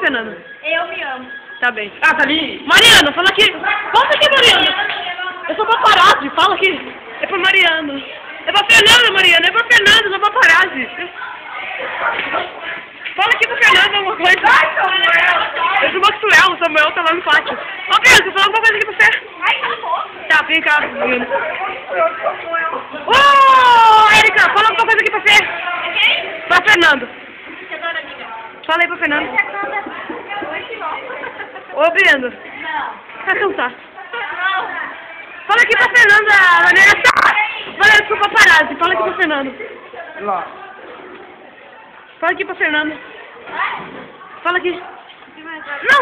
Fernando? Eu me amo. Tá bem. Ah, tá ali! Mariana, fala aqui. Volta aqui, Mariana. Eu sou paparazzi, fala aqui. É pra Mariana. É pra Fernanda, Mariana. É pra Fernanda, eu sou paparazzi. Fala aqui pro Fernando alguma coisa. Ai, Samuel! Eu sou Maxwell, o Samuel tá lá no pátio. Ô, Pedro, fala alguma coisa aqui pra você. Ai, tá bom. Tá, vem cá, menino. Ô, Erika, fala alguma coisa aqui pra você. Quem? Pra Fernando. Você adora amiga? Fala aí pra Fernando. Hoje não. Ô, Brendo. Não. Tá cansado. Não. Fala aqui pra Fernanda, Vanessa. Valeu, desculpa, paparazzi. Fala aqui pra Fernando. Lá. Fala aqui pra Fernando. Fala aqui. Não,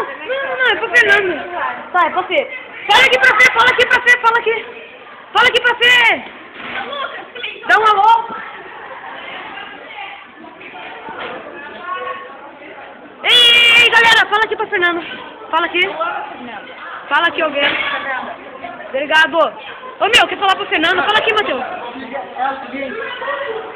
é pra Fernando. Tá, é pra você. Fala aqui pra você, fala aqui pra você, fala aqui. Fala aqui pra você. Dá um alô. Ei, galera, fala aqui pra Fernando. Fala aqui. Fala aqui alguém. Obrigado. Ô, meu, quer falar pra Fernando? Fala aqui, Matheus. É o seguinte,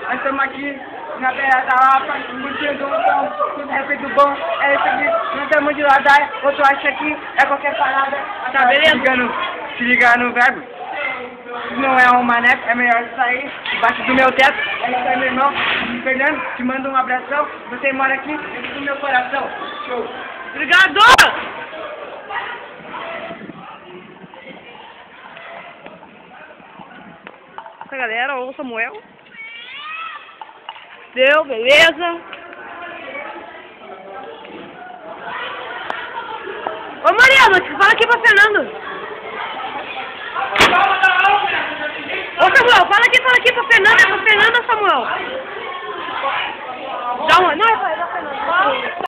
nós estamos aqui na Beira da Lapa, curtindo um som, tudo é feito bom, é isso aqui, não estamos de ladaia, outro acha que é qualquer parada. Tá, beleza? Se liga no verbo. Não é um maneco, é melhor sair debaixo do meu teto. É isso aí, meu irmão. Fernando, te mando um abração. Você mora aqui dentro do meu coração. Show. Obrigado. Essa galera, ô Samuel. Deu, beleza. Ô Mariana, fala aqui pra Fernando. Ô Samuel, fala aqui pra Fernanda. É pra Fernanda, Samuel. Dá uma. Não, é pra Fernanda.